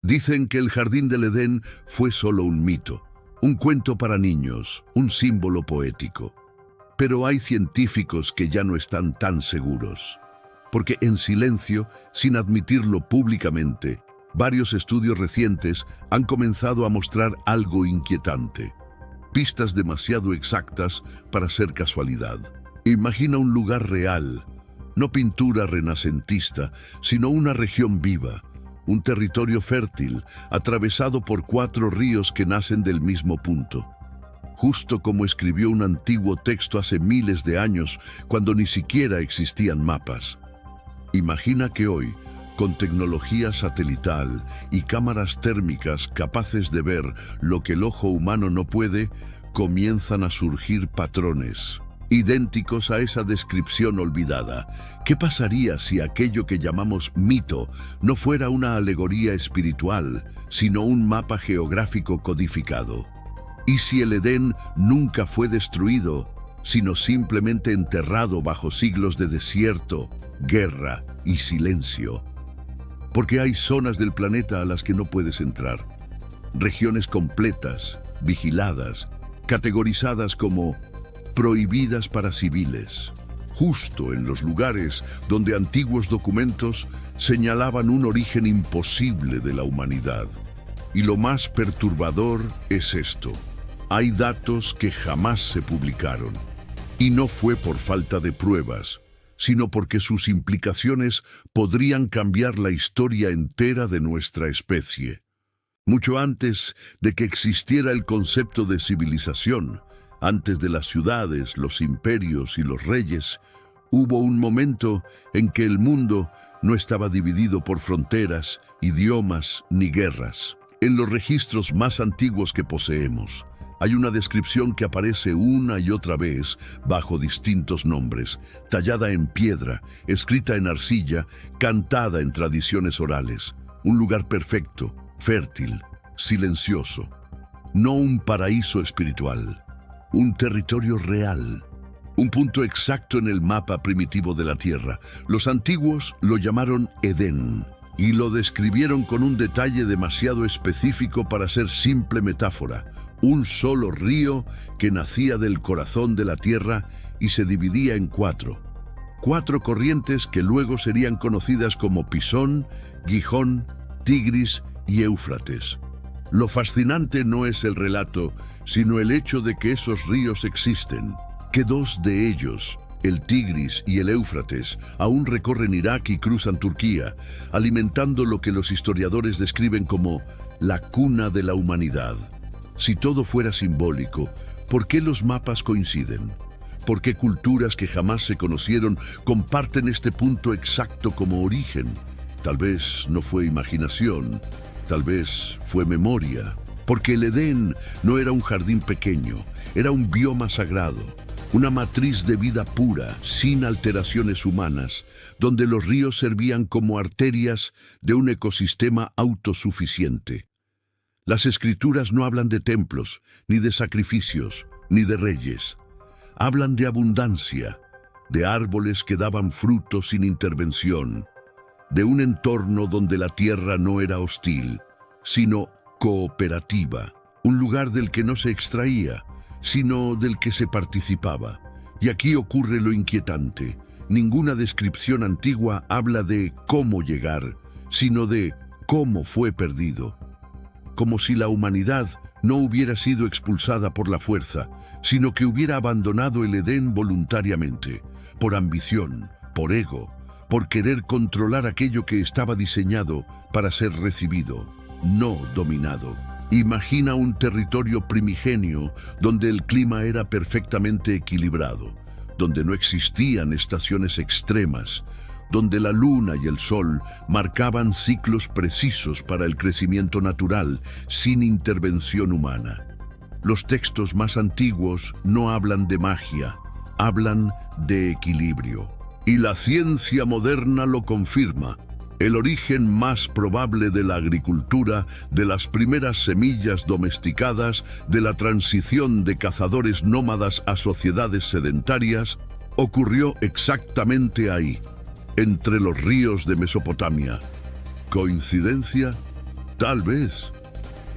Dicen que el jardín del Edén fue solo un mito, un cuento para niños, un símbolo poético. Pero hay científicos que ya no están tan seguros, porque en silencio, sin admitirlo públicamente, varios estudios recientes han comenzado a mostrar algo inquietante. Pistas demasiado exactas para ser casualidad. Imagina un lugar real, no pintura renacentista, sino una región viva, un territorio fértil, atravesado por 4 ríos que nacen del mismo punto. Justo como escribió un antiguo texto hace miles de años, cuando ni siquiera existían mapas. Imagina que hoy, con tecnología satelital y cámaras térmicas capaces de ver lo que el ojo humano no puede, comienzan a surgir patrones idénticos a esa descripción olvidada. ¿Qué pasaría si aquello que llamamos mito no fuera una alegoría espiritual, sino un mapa geográfico codificado? ¿Y si el Edén nunca fue destruido, sino simplemente enterrado bajo siglos de desierto, guerra y silencio? Porque hay zonas del planeta a las que no puedes entrar. Regiones completas, vigiladas, categorizadas como prohibidas para civiles, justo en los lugares donde antiguos documentos señalaban un origen imposible de la humanidad. Y lo más perturbador es esto: hay datos que jamás se publicaron. Y no fue por falta de pruebas, sino porque sus implicaciones podrían cambiar la historia entera de nuestra especie. Mucho antes de que existiera el concepto de civilización, antes de las ciudades, los imperios y los reyes, hubo un momento en que el mundo no estaba dividido por fronteras, idiomas ni guerras. En los registros más antiguos que poseemos, hay una descripción que aparece una y otra vez bajo distintos nombres, tallada en piedra, escrita en arcilla, cantada en tradiciones orales. Un lugar perfecto, fértil, silencioso. No un paraíso espiritual, un territorio real, un punto exacto en el mapa primitivo de la Tierra. Los antiguos lo llamaron Edén y lo describieron con un detalle demasiado específico para ser simple metáfora. Un solo río que nacía del corazón de la Tierra y se dividía en 4. 4 corrientes que luego serían conocidas como Pisón, Gijón, Tigris y Éufrates. Lo fascinante no es el relato, sino el hecho de que esos ríos existen, que 2 de ellos, el Tigris y el Éufrates, aún recorren Irak y cruzan Turquía, alimentando lo que los historiadores describen como la cuna de la humanidad. Si todo fuera simbólico, ¿por qué los mapas coinciden? ¿Por qué culturas que jamás se conocieron comparten este punto exacto como origen? Tal vez no fue imaginación, tal vez fue memoria. Porque el Edén no era un jardín pequeño, era un bioma sagrado, una matriz de vida pura, sin alteraciones humanas, donde los ríos servían como arterias de un ecosistema autosuficiente. Las escrituras no hablan de templos, ni de sacrificios, ni de reyes. Hablan de abundancia, de árboles que daban fruto sin intervención, de un entorno donde la tierra no era hostil, sino cooperativa, un lugar del que no se extraía, sino del que se participaba. Y aquí ocurre lo inquietante. Ninguna descripción antigua habla de cómo llegar, sino de cómo fue perdido. Como si la humanidad no hubiera sido expulsada por la fuerza, sino que hubiera abandonado el Edén voluntariamente, por ambición, por ego, por querer controlar aquello que estaba diseñado para ser recibido, no dominado. Imagina un territorio primigenio donde el clima era perfectamente equilibrado, donde no existían estaciones extremas, donde la luna y el sol marcaban ciclos precisos para el crecimiento natural, sin intervención humana. Los textos más antiguos no hablan de magia, hablan de equilibrio. Y la ciencia moderna lo confirma. El origen más probable de la agricultura, de las primeras semillas domesticadas, de la transición de cazadores nómadas a sociedades sedentarias, ocurrió exactamente ahí, entre los ríos de Mesopotamia. ¿Coincidencia? Tal vez.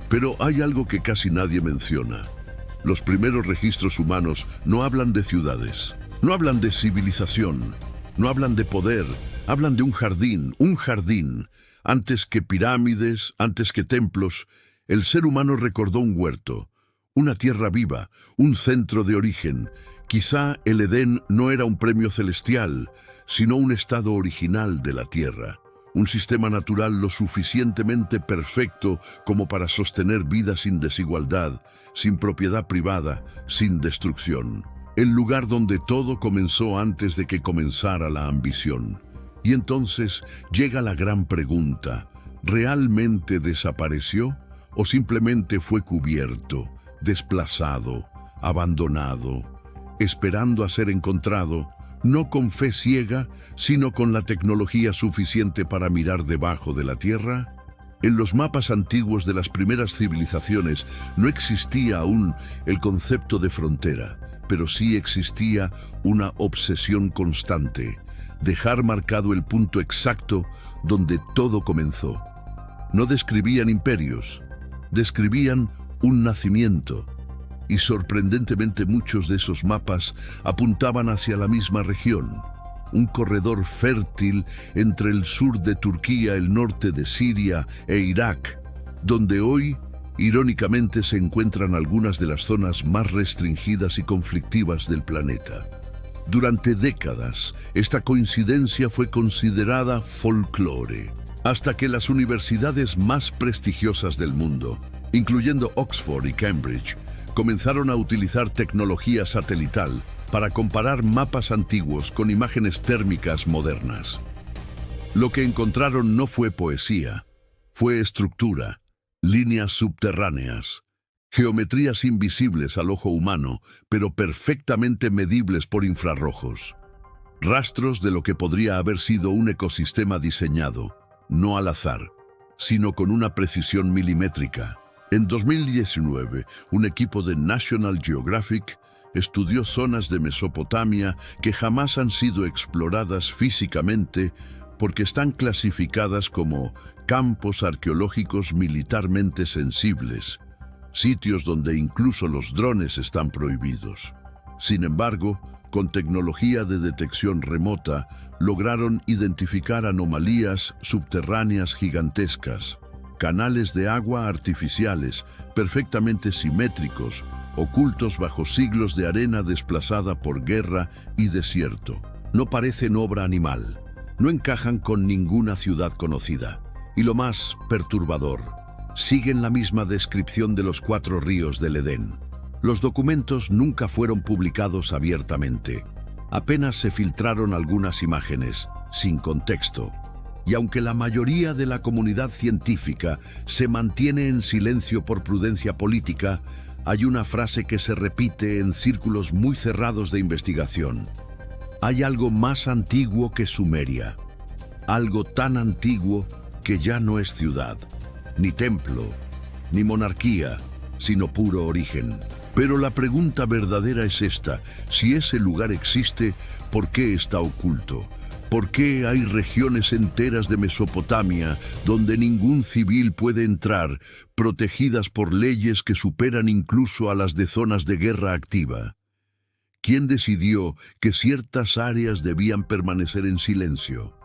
Pero hay algo que casi nadie menciona. Los primeros registros humanos no hablan de ciudades, no hablan de civilización, no hablan de poder, hablan de un jardín. Antes que pirámides, antes que templos, el ser humano recordó un huerto, una tierra viva, un centro de origen. Quizá el Edén no era un premio celestial, sino un estado original de la tierra. Un sistema natural lo suficientemente perfecto como para sostener vida sin desigualdad, sin propiedad privada, sin destrucción. El lugar donde todo comenzó antes de que comenzara la ambición. Y entonces llega la gran pregunta: ¿realmente desapareció o simplemente fue cubierto, desplazado, abandonado, esperando a ser encontrado? No con fe ciega, sino con la tecnología suficiente para mirar debajo de la tierra. En los mapas antiguos de las primeras civilizaciones no existía aún el concepto de frontera, pero sí existía una obsesión constante: dejar marcado el punto exacto donde todo comenzó. No describían imperios, describían un nacimiento. Y sorprendentemente muchos de esos mapas apuntaban hacia la misma región, un corredor fértil entre el sur de Turquía, el norte de Siria e Irak, donde hoy, irónicamente, se encuentran algunas de las zonas más restringidas y conflictivas del planeta. Durante décadas, esta coincidencia fue considerada folclore, hasta que las universidades más prestigiosas del mundo, incluyendo Oxford y Cambridge, comenzaron a utilizar tecnología satelital para comparar mapas antiguos con imágenes térmicas modernas. Lo que encontraron no fue poesía, fue estructura, líneas subterráneas, geometrías invisibles al ojo humano, pero perfectamente medibles por infrarrojos. Rastros de lo que podría haber sido un ecosistema diseñado, no al azar, sino con una precisión milimétrica. En 2019, un equipo de National Geographic estudió zonas de Mesopotamia que jamás han sido exploradas físicamente porque están clasificadas como campos arqueológicos militarmente sensibles, sitios donde incluso los drones están prohibidos. Sin embargo, con tecnología de detección remota, lograron identificar anomalías subterráneas gigantescas, canales de agua artificiales, perfectamente simétricos, ocultos bajo siglos de arena desplazada por guerra y desierto. No parecen obra animal, no encajan con ninguna ciudad conocida. Y lo más perturbador, siguen la misma descripción de los 4 ríos del Edén. Los documentos nunca fueron publicados abiertamente. Apenas se filtraron algunas imágenes, sin contexto. Y aunque la mayoría de la comunidad científica se mantiene en silencio por prudencia política, hay una frase que se repite en círculos muy cerrados de investigación. Hay algo más antiguo que Sumeria, algo tan antiguo que ya no es ciudad, ni templo, ni monarquía, sino puro origen. Pero la pregunta verdadera es esta: si ese lugar existe, ¿por qué está oculto? ¿Por qué hay regiones enteras de Mesopotamia donde ningún civil puede entrar, protegidas por leyes que superan incluso a las de zonas de guerra activa? ¿Quién decidió que ciertas áreas debían permanecer en silencio?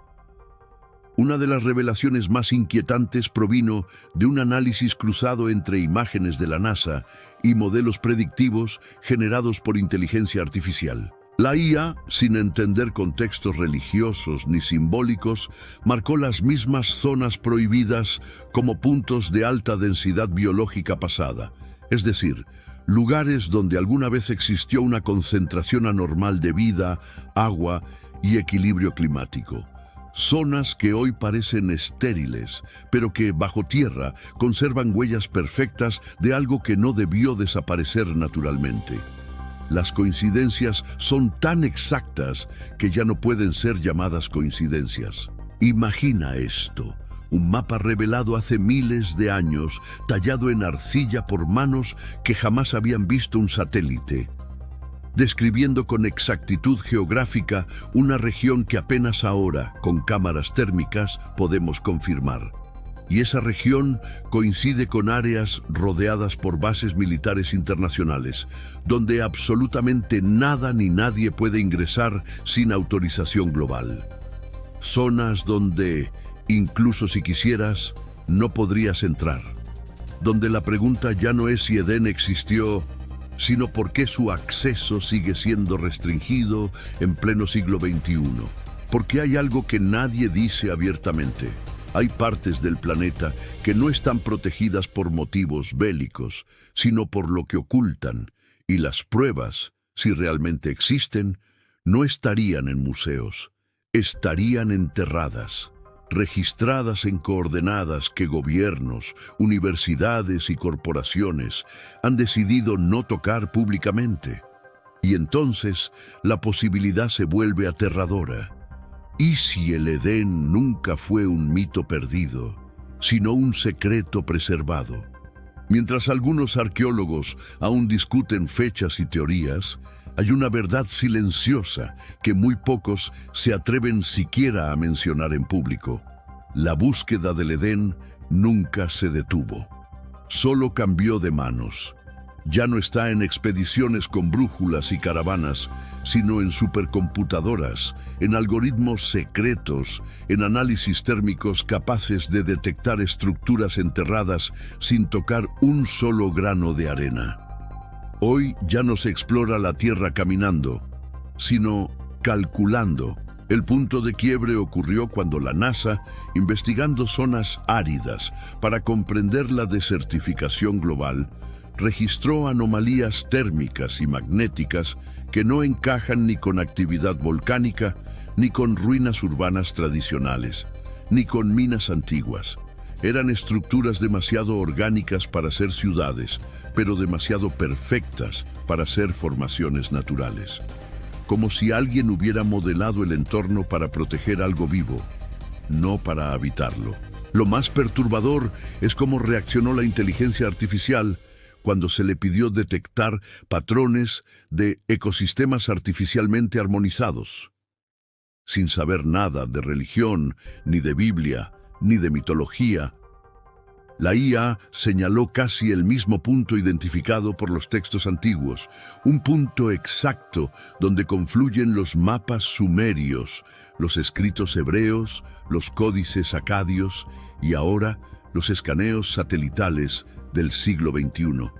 Una de las revelaciones más inquietantes provino de un análisis cruzado entre imágenes de la NASA y modelos predictivos generados por inteligencia artificial. La IA, sin entender contextos religiosos ni simbólicos, marcó las mismas zonas prohibidas como puntos de alta densidad biológica pasada, es decir, lugares donde alguna vez existió una concentración anormal de vida, agua y equilibrio climático. Zonas que hoy parecen estériles, pero que bajo tierra conservan huellas perfectas de algo que no debió desaparecer naturalmente. Las coincidencias son tan exactas que ya no pueden ser llamadas coincidencias. Imagina esto: un mapa revelado hace miles de años, tallado en arcilla por manos que jamás habían visto un satélite, describiendo con exactitud geográfica una región que apenas ahora, con cámaras térmicas, podemos confirmar. Y esa región coincide con áreas rodeadas por bases militares internacionales, donde absolutamente nada ni nadie puede ingresar sin autorización global. Zonas donde, incluso si quisieras, no podrías entrar. Donde la pregunta ya no es si Edén existió, sino por qué su acceso sigue siendo restringido en pleno siglo XXI. Porque hay algo que nadie dice abiertamente. Hay partes del planeta que no están protegidas por motivos bélicos, sino por lo que ocultan, y las pruebas, si realmente existen, no estarían en museos, estarían enterradas, registradas en coordenadas que gobiernos, universidades y corporaciones han decidido no tocar públicamente. Y entonces la posibilidad se vuelve aterradora. ¿Y si el Edén nunca fue un mito perdido, sino un secreto preservado? Mientras algunos arqueólogos aún discuten fechas y teorías, hay una verdad silenciosa que muy pocos se atreven siquiera a mencionar en público. La búsqueda del Edén nunca se detuvo. Solo cambió de manos. Ya no está en expediciones con brújulas y caravanas, sino en supercomputadoras, en algoritmos secretos, en análisis térmicos capaces de detectar estructuras enterradas sin tocar un solo grano de arena. Hoy ya no se explora la Tierra caminando, sino calculando. El punto de quiebre ocurrió cuando la NASA, investigando zonas áridas para comprender la desertificación global, registró anomalías térmicas y magnéticas que no encajan ni con actividad volcánica, ni con ruinas urbanas tradicionales, ni con minas antiguas. Eran estructuras demasiado orgánicas para ser ciudades, pero demasiado perfectas para ser formaciones naturales. Como si alguien hubiera modelado el entorno para proteger algo vivo, no para habitarlo. Lo más perturbador es cómo reaccionó la inteligencia artificial cuando se le pidió detectar patrones de ecosistemas artificialmente armonizados. Sin saber nada de religión, ni de Biblia, ni de mitología, la IA señaló casi el mismo punto identificado por los textos antiguos, un punto exacto donde confluyen los mapas sumerios, los escritos hebreos, los códices acadios y ahora los escaneos satelitales del siglo XXI.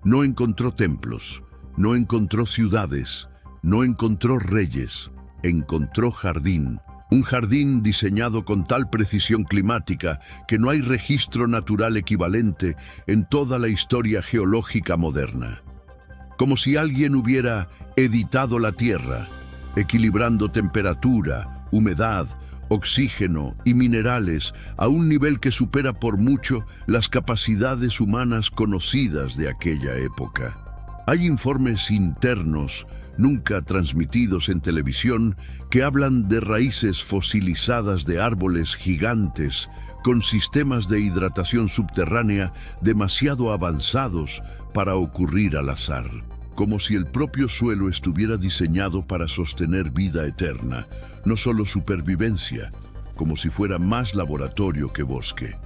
No encontró templos, no encontró ciudades, no encontró reyes, encontró jardín. Un jardín diseñado con tal precisión climática que no hay registro natural equivalente en toda la historia geológica moderna. Como si alguien hubiera editado la Tierra, equilibrando temperatura, humedad, oxígeno y minerales a un nivel que supera por mucho las capacidades humanas conocidas de aquella época. Hay informes internos, nunca transmitidos en televisión, que hablan de raíces fosilizadas de árboles gigantes con sistemas de hidratación subterránea demasiado avanzados para ocurrir al azar, como si el propio suelo estuviera diseñado para sostener vida eterna, no solo supervivencia, como si fuera más laboratorio que bosque.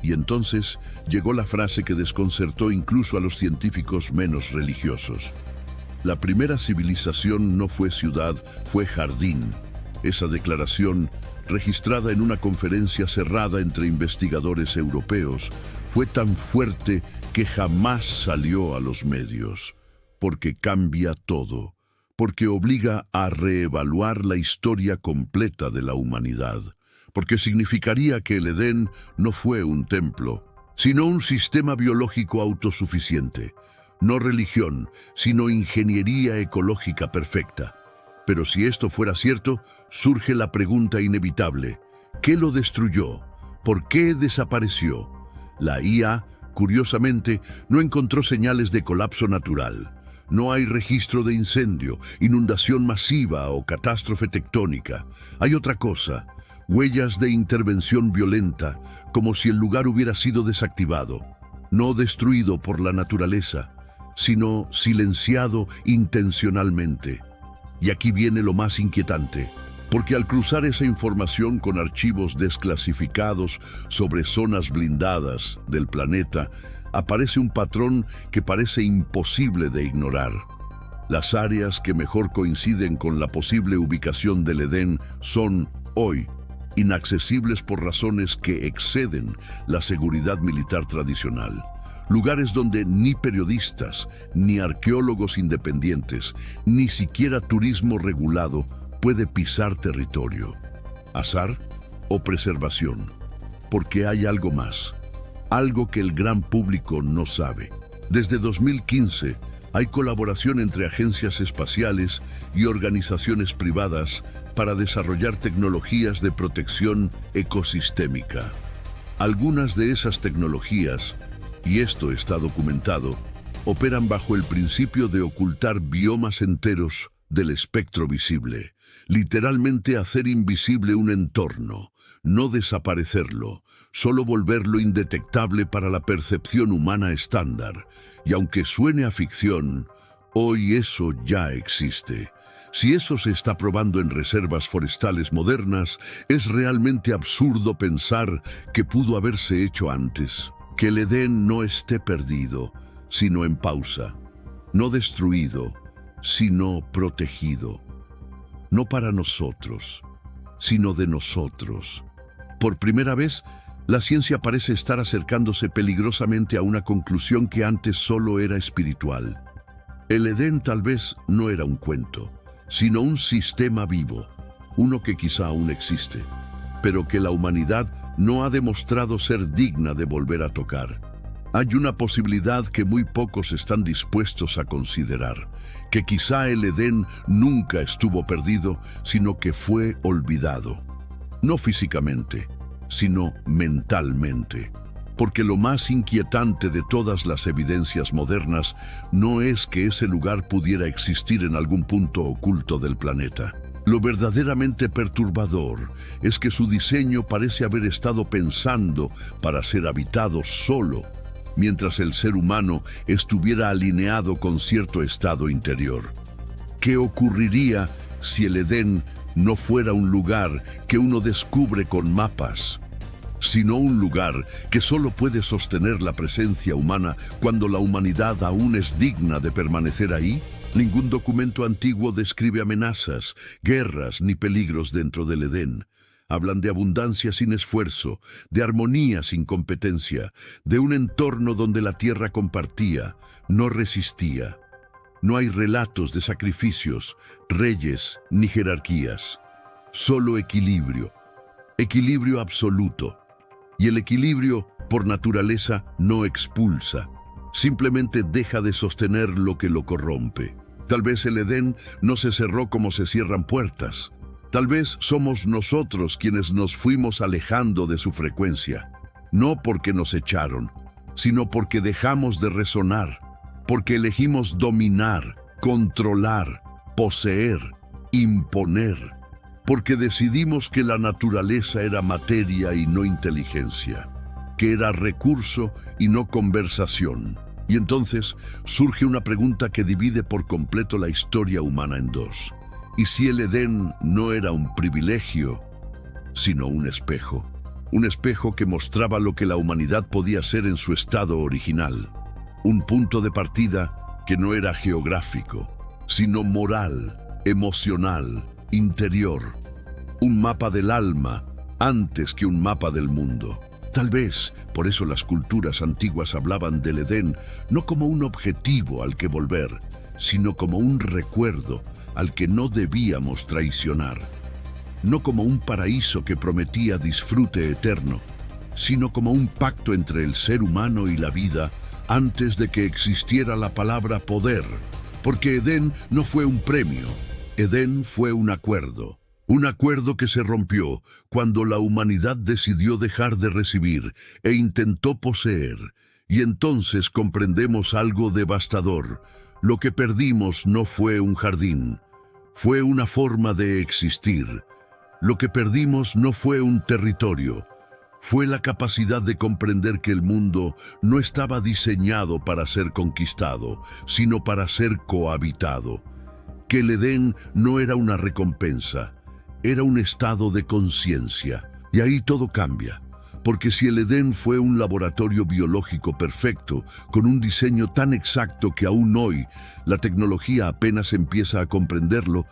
Y entonces llegó la frase que desconcertó incluso a los científicos menos religiosos. La primera civilización no fue ciudad, fue jardín. Esa declaración, registrada en una conferencia cerrada entre investigadores europeos, fue tan fuerte que jamás salió a los medios, porque cambia todo, porque obliga a reevaluar la historia completa de la humanidad, porque significaría que el Edén no fue un templo, sino un sistema biológico autosuficiente. No religión, sino ingeniería ecológica perfecta. Pero si esto fuera cierto, surge la pregunta inevitable: ¿qué lo destruyó? ¿Por qué desapareció? La IA, curiosamente, no encontró señales de colapso natural. No hay registro de incendio, inundación masiva o catástrofe tectónica. Hay otra cosa: huellas de intervención violenta, como si el lugar hubiera sido desactivado, no destruido por la naturaleza, sino silenciado intencionalmente. Y aquí viene lo más inquietante. Porque al cruzar esa información con archivos desclasificados sobre zonas blindadas del planeta, aparece un patrón que parece imposible de ignorar. Las áreas que mejor coinciden con la posible ubicación del Edén son, hoy, inaccesibles por razones que exceden la seguridad militar tradicional. Lugares donde ni periodistas, ni arqueólogos independientes, ni siquiera turismo regulado puede pisar territorio. ¿Azar o preservación? Porque hay algo más, algo que el gran público no sabe. Desde 2015 hay colaboración entre agencias espaciales y organizaciones privadas para desarrollar tecnologías de protección ecosistémica. Algunas de esas tecnologías, y esto está documentado, operan bajo el principio de ocultar biomas enteros del espectro visible, literalmente hacer invisible un entorno, no desaparecerlo, solo volverlo indetectable para la percepción humana estándar. Y aunque suene a ficción, hoy eso ya existe. Si eso se está probando en reservas forestales modernas, es realmente absurdo pensar que pudo haberse hecho antes. Que el Edén no esté perdido, sino en pausa, no destruido, sino protegido. No para nosotros, sino de nosotros. Por primera vez, la ciencia parece estar acercándose peligrosamente a una conclusión que antes solo era espiritual. El Edén tal vez no era un cuento, sino un sistema vivo, uno que quizá aún existe, pero que la humanidad no ha demostrado ser digna de volver a tocar. Hay una posibilidad que muy pocos están dispuestos a considerar, que quizá el Edén nunca estuvo perdido, sino que fue olvidado. No físicamente, sino mentalmente. Porque lo más inquietante de todas las evidencias modernas no es que ese lugar pudiera existir en algún punto oculto del planeta. Lo verdaderamente perturbador es que su diseño parece haber estado pensando para ser habitado solo, mientras el ser humano estuviera alineado con cierto estado interior. ¿Qué ocurriría si el Edén no fuera un lugar que uno descubre con mapas, sino un lugar que solo puede sostener la presencia humana cuando la humanidad aún es digna de permanecer ahí? Ningún documento antiguo describe amenazas, guerras ni peligros dentro del Edén. Hablan de abundancia sin esfuerzo, de armonía sin competencia, de un entorno donde la tierra compartía, no resistía. No hay relatos de sacrificios, reyes ni jerarquías. Solo equilibrio. Equilibrio absoluto. Y el equilibrio, por naturaleza, no expulsa. Simplemente deja de sostener lo que lo corrompe. Tal vez el Edén no se cerró como se cierran puertas. Tal vez somos nosotros quienes nos fuimos alejando de su frecuencia. No porque nos echaron, sino porque dejamos de resonar. Porque elegimos dominar, controlar, poseer, imponer. Porque decidimos que la naturaleza era materia y no inteligencia, que era recurso y no conversación. Y entonces surge una pregunta que divide por completo la historia humana en dos. ¿Y si el Edén no era un privilegio, sino un espejo? Un espejo que mostraba lo que la humanidad podía ser en su estado original. Un punto de partida que no era geográfico, sino moral, emocional, interior. Un mapa del alma antes que un mapa del mundo. Tal vez por eso las culturas antiguas hablaban del Edén no como un objetivo al que volver, sino como un recuerdo al que no debíamos traicionar. No como un paraíso que prometía disfrute eterno, sino como un pacto entre el ser humano y la vida antes de que existiera la palabra poder. Porque Edén no fue un premio, Edén fue un acuerdo. Un acuerdo que se rompió cuando la humanidad decidió dejar de recibir e intentó poseer. Y entonces comprendemos algo devastador. Lo que perdimos no fue un jardín, fue una forma de existir. Lo que perdimos no fue un territorio, fue la capacidad de comprender que el mundo no estaba diseñado para ser conquistado, sino para ser cohabitado. Que el Edén no era una recompensa, era un estado de conciencia. Y ahí todo cambia. Porque si el Edén fue un laboratorio biológico perfecto, con un diseño tan exacto que aún hoy la tecnología apenas empieza a comprenderlo,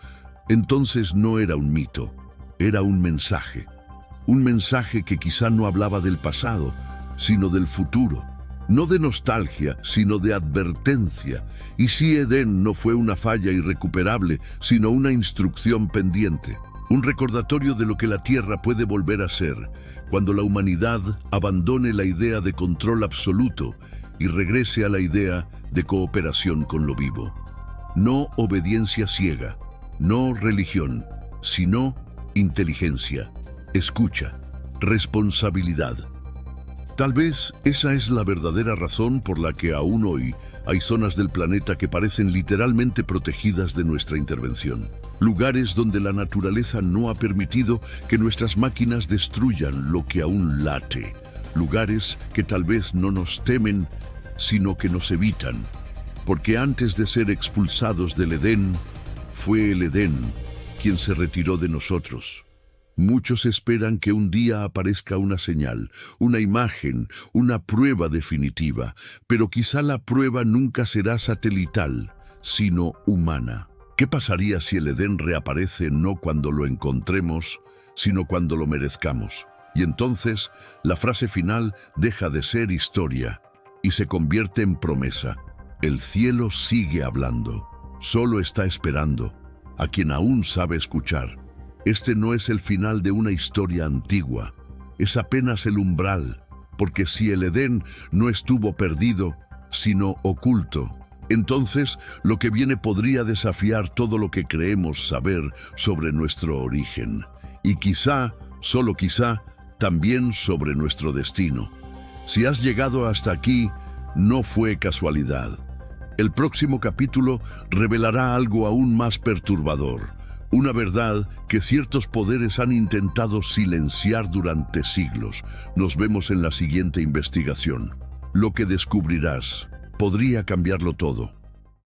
entonces no era un mito, era un mensaje. Un mensaje que quizá no hablaba del pasado, sino del futuro. No de nostalgia, sino de advertencia. Y si Edén no fue una falla irrecuperable, sino una instrucción pendiente. Un recordatorio de lo que la Tierra puede volver a ser cuando la humanidad abandone la idea de control absoluto y regrese a la idea de cooperación con lo vivo. No obediencia ciega, no religión, sino inteligencia, escucha, responsabilidad. Tal vez esa es la verdadera razón por la que aún hoy hay zonas del planeta que parecen literalmente protegidas de nuestra intervención. Lugares donde la naturaleza no ha permitido que nuestras máquinas destruyan lo que aún late. Lugares que tal vez no nos temen, sino que nos evitan. Porque antes de ser expulsados del Edén, fue el Edén quien se retiró de nosotros. Muchos esperan que un día aparezca una señal, una imagen, una prueba definitiva, pero quizá la prueba nunca será satelital, sino humana. ¿Qué pasaría si el Edén reaparece no cuando lo encontremos, sino cuando lo merezcamos? Y entonces, la frase final deja de ser historia y se convierte en promesa. El cielo sigue hablando, solo está esperando a quien aún sabe escuchar. Este no es el final de una historia antigua, es apenas el umbral, porque si el Edén no estuvo perdido, sino oculto, entonces lo que viene podría desafiar todo lo que creemos saber sobre nuestro origen, y quizá, solo quizá, también sobre nuestro destino. Si has llegado hasta aquí, no fue casualidad. El próximo capítulo revelará algo aún más perturbador. Una verdad que ciertos poderes han intentado silenciar durante siglos. Nos vemos en la siguiente investigación. Lo que descubrirás podría cambiarlo todo.